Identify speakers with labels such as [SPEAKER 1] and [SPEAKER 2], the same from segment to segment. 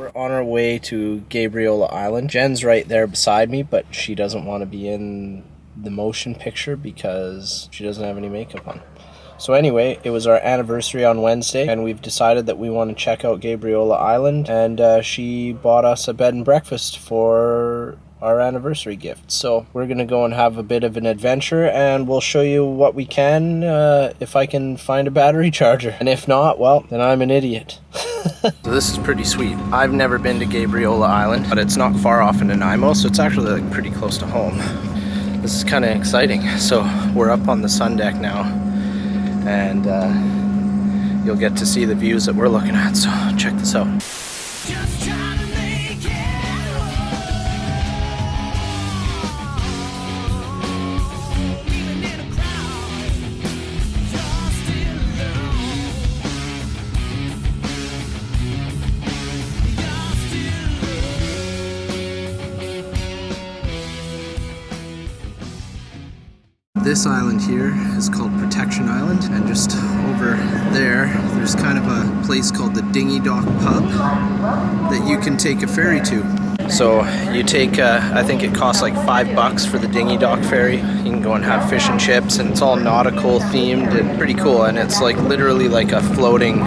[SPEAKER 1] We're on our way to Gabriola Island. Jen's right there beside me, but she doesn't want to be in the motion picture because she doesn't have any makeup on. So anyway, it was our anniversary on Wednesday, and we've decided that we want to check out Gabriola Island, and she bought us a bed and breakfast for our anniversary gift. So we're gonna go and have a bit of an adventure, and we'll show you what we can if I can find a battery charger. And if not, well, then I'm an idiot. So this is pretty sweet. I've never been to Gabriola Island, but it's not far off in Nanaimo, so it's actually like pretty close to home. This is kind of exciting. So we're up on the sun deck now, and you'll get to see the views that we're looking at, so check this out. This island here is called Protection Island, and just over there's kind of a place called the Dinghy Dock Pub that you can take a ferry to. So you take, I think it costs like $5 for the Dinghy Dock ferry. You can go and have fish and chips, and it's all nautical themed and pretty cool, and it's like literally like a floating,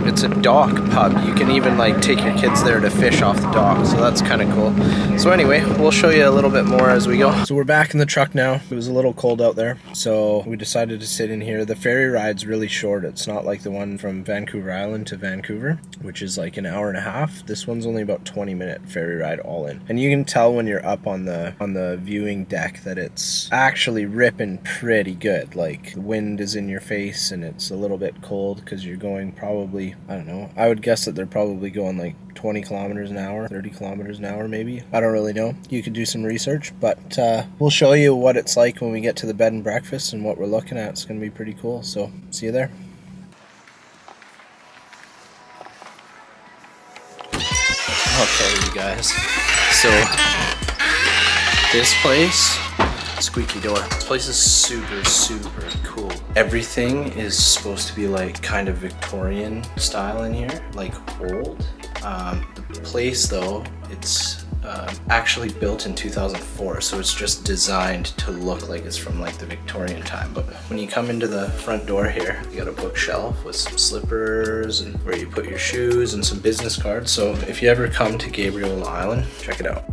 [SPEAKER 1] it's a dock pub. You can even like take your kids there to fish off the dock, so that's kind of cool. So anyway, we'll show you a little bit more as we go. So we're back in the truck now. It was a little cold out there, so we decided to sit in here. The ferry ride's really short. It's not like the one from Vancouver Island to Vancouver, which is like an hour and a half. This one's only about 20-minute ferry ride all in. And you can tell when you're up on the viewing deck that it's actually ripping pretty good. Like the wind is in your face, and it's a little bit cold because you're going probably, I don't know, I would guess that they're probably going like 20 kilometers an hour, 30 kilometers an hour maybe. I don't really know. You could do some research, but we'll show you what it's like when we get to the bed and breakfast and what we're looking at. It's going to be pretty cool, so see you there. Okay, you guys, so this place, squeaky door, this place is super cool. Everything is supposed to be like kind of Victorian style in here, like old. The place though, it's actually built in 2004, so it's just designed to look like it's from like the Victorian time. But when you come into the front door here, you got a bookshelf with some slippers and where you put your shoes and some business cards. So if you ever come to Gabriola Island, check it out.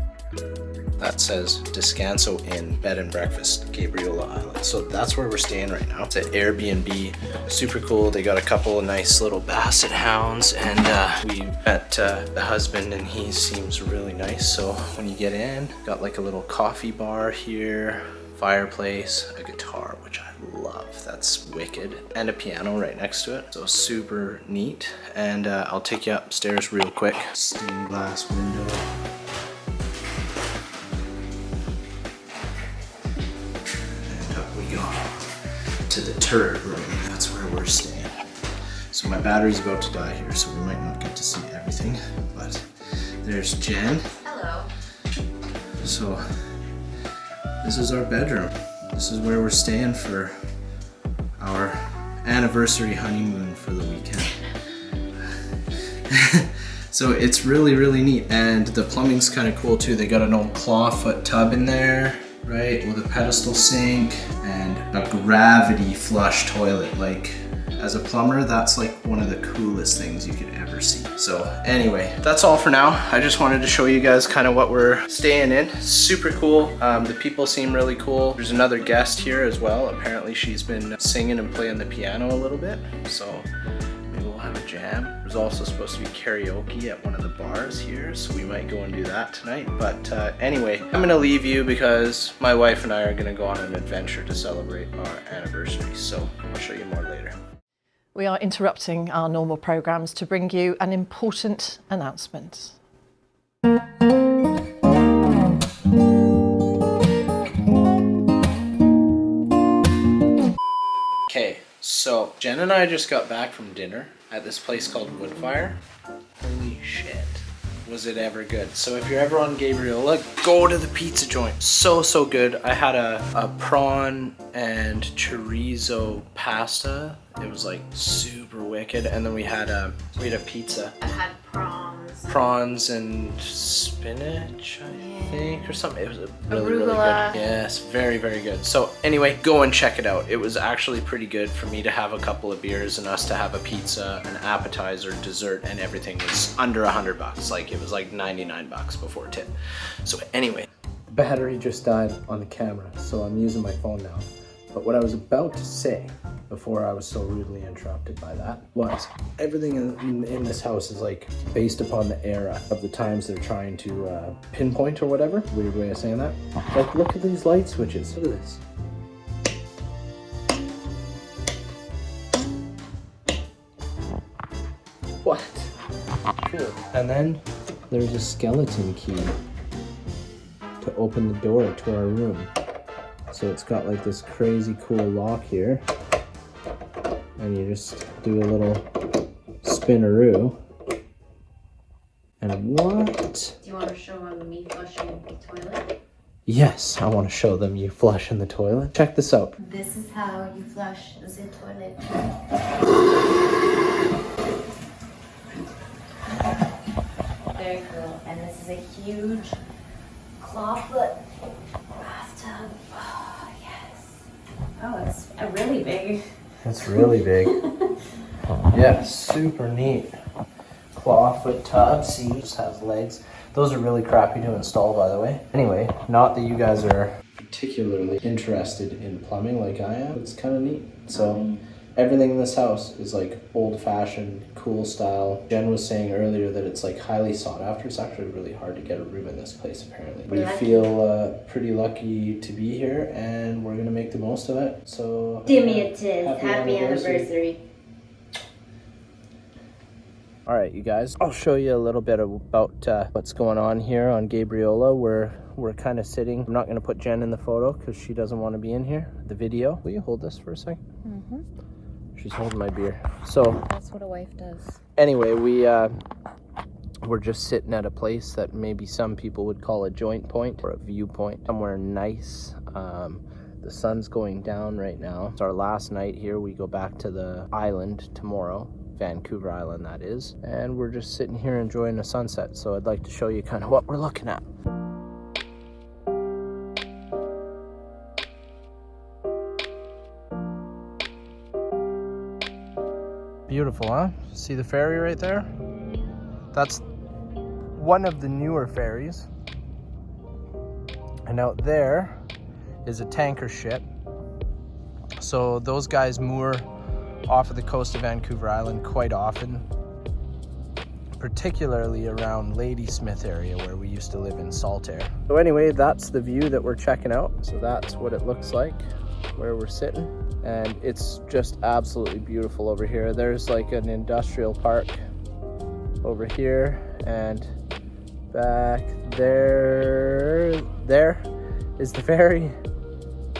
[SPEAKER 1] That says Descanso Inn Bed and Breakfast, Gabriola Island. So that's where we're staying right now. It's an Airbnb, super cool. They got a couple of nice little basset hounds, and we met the husband, and he seems really nice. So when you get in, got like a little coffee bar here, fireplace, a guitar, which I love, that's wicked, and a piano right next to it. So super neat. And I'll take you upstairs real quick. Stained glass window. To the turret room, that's where we're staying. So my battery's about to die here, so we might not get to see everything, but there's Jen.
[SPEAKER 2] Hello.
[SPEAKER 1] So this is our bedroom. This is where we're staying for our anniversary honeymoon for the weekend. So it's really neat, and the plumbing's kind of cool too. They got an old clawfoot tub in there, right, with a pedestal sink and a gravity flush toilet. Like, as a plumber, that's like one of the coolest things you could ever see. So anyway, that's all for now. I just wanted to show you guys kind of what we're staying in. Super cool. The people seem really cool. There's another guest here as well. Apparently she's been singing and playing the piano a little bit, so maybe we'll have a jam. There's also supposed to be karaoke at one of the bars here, so we might go and do that tonight. But anyway, I'm gonna leave you because my wife and I are gonna go on an adventure to celebrate our anniversary, so I'll show you more later.
[SPEAKER 2] We are interrupting our normal programmes to bring you an important announcement.
[SPEAKER 1] Okay, so Jen and I just got back from dinner at this place called Woodfire. Holy shit. was it ever good. So if you're ever on Gabriola, go to the pizza joint. So good. I had a prawn and chorizo pasta. It was like super wicked. And then we had a pizza.
[SPEAKER 3] I had
[SPEAKER 1] Prawns and spinach, I think, or something. It was really good.
[SPEAKER 3] Arugula.
[SPEAKER 1] Yes, very good. So anyway, go and check it out. It was actually pretty good for me to have a couple of beers and us to have a pizza, an appetizer, dessert, and everything was under $100. Like it was like 99 bucks before tip. So anyway, the battery just died on the camera, so I'm using my phone now. But what I was about to say before I was so rudely interrupted by that was everything in this house is like based upon the era of the times they're trying to pinpoint or whatever. Weird way of saying that. Like look at these light switches. Look at this. What? Cool. And then there's a skeleton key to open the door to our room. So it's got like this crazy cool lock here. And you just do a little spinaroo. And what?
[SPEAKER 3] Do you want to show them me flushing the toilet?
[SPEAKER 1] Yes, I want to show them you flush in the toilet. Check this out.
[SPEAKER 3] This is how you flush the toilet. Very cool. And this is a huge clawfoot bathtub. Oh, yes. Oh, it's really big.
[SPEAKER 1] It's really big. Yeah, super neat. Clawfoot tub. See, it just has legs. Those are really crappy to install, by the way. Anyway, not that you guys are particularly interested in plumbing like I am. It's kind of neat. So everything in this house is like old-fashioned, cool style. Jen was saying earlier that it's like highly sought after. It's actually really hard to get a room in this place, apparently. We feel pretty lucky to be here, and we're gonna make the most of it. So
[SPEAKER 3] Give me a tis. Happy anniversary.
[SPEAKER 1] All right, you guys, I'll show you a little bit about what's going on here on Gabriola. We're kind of sitting. I'm not going to put Jen in the photo because she doesn't want to be in here. The video. Will you hold this for a second? Mm-hmm. She's holding my beer. So
[SPEAKER 3] that's what a wife does.
[SPEAKER 1] Anyway, we're just sitting at a place that maybe some people would call a joint point or a viewpoint. Somewhere nice. The sun's going down right now. It's our last night here. We go back to the island tomorrow. Vancouver Island, that is. And we're just sitting here enjoying the sunset. So I'd like to show you kind of what we're looking at. Beautiful, huh? See the ferry right there? That's one of the newer ferries. And out there is a tanker ship. So those guys moor off of the coast of Vancouver Island quite often, particularly around Ladysmith area where we used to live in Saltaire. So anyway, that's the view that we're checking out. So that's what it looks like where we're sitting, and it's just absolutely beautiful over here. There's like an industrial park over here, and back there is the ferry.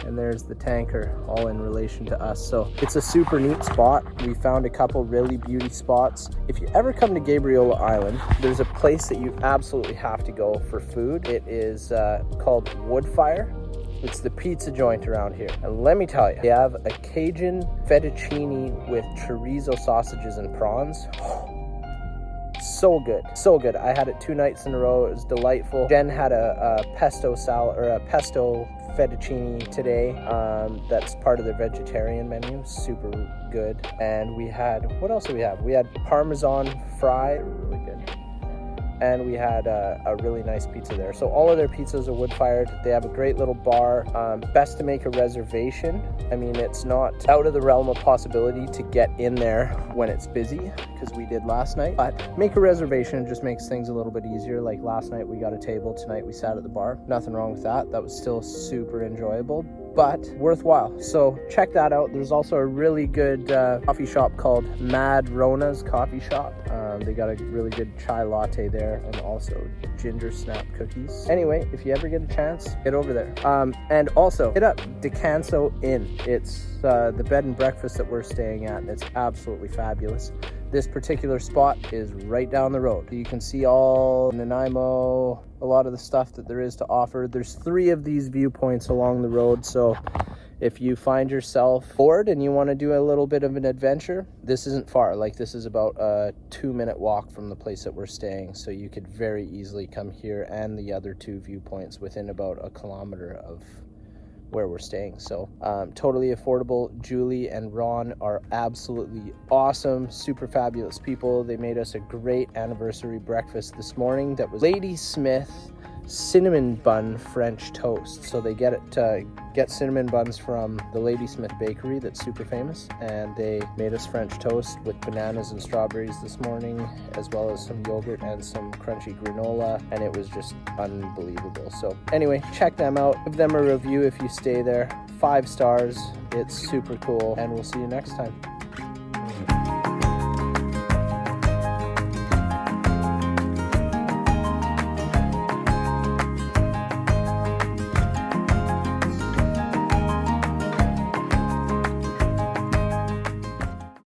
[SPEAKER 1] And there's the tanker, all in relation to us. So it's a super neat spot. We found a couple really beauty spots. If you ever come to Gabriola Island, there's a place that you absolutely have to go for food. It is called Woodfire. It's the pizza joint around here. And let me tell you, they have a Cajun fettuccine with chorizo sausages and prawns. So good, so good. I had it 2 nights in a row. It was delightful. Jen had a pesto salad, or a pesto fettuccine today. That's part of their vegetarian menu. Super good. And we had, what else did we have? We had Parmesan fry, really good. And we had a really nice pizza there. So all of their pizzas are wood-fired. They have a great little bar. Best to make a reservation. I mean, it's not out of the realm of possibility to get in there when it's busy, because we did last night. But make a reservation, it just makes things a little bit easier. Like last night we got a table, tonight we sat at the bar. Nothing wrong with that. That was still super enjoyable, but worthwhile. So check that out. There's also a really good coffee shop called Mad Rona's Coffee Shop. They got a really good chai latte there, and also ginger snap cookies. Anyway, if you ever get a chance, get over there. And also hit up Descanso Inn. It's the bed and breakfast that we're staying at, and it's absolutely fabulous. this particular spot is right down the road. You can see all Nanaimo, a lot of the stuff that there is to offer. There's 3 of these viewpoints along the road, so if you find yourself bored and you want to do a little bit of an adventure, this isn't far. Like, this is about a 2-minute walk from the place that we're staying, so you could very easily come here and the other 2 viewpoints within about a kilometer of where we're staying. So totally affordable. Julie and Ron are absolutely awesome, super fabulous people. They made us a great anniversary breakfast this morning that was Lady Smith cinnamon bun French toast. So they get cinnamon buns from the Ladysmith bakery that's super famous, and they made us French toast with bananas and strawberries this morning, as well as some yogurt and some crunchy granola, and it was just unbelievable. So anyway, check them out, give them a review if you stay there. 5 stars. It's super cool, and we'll see you next time.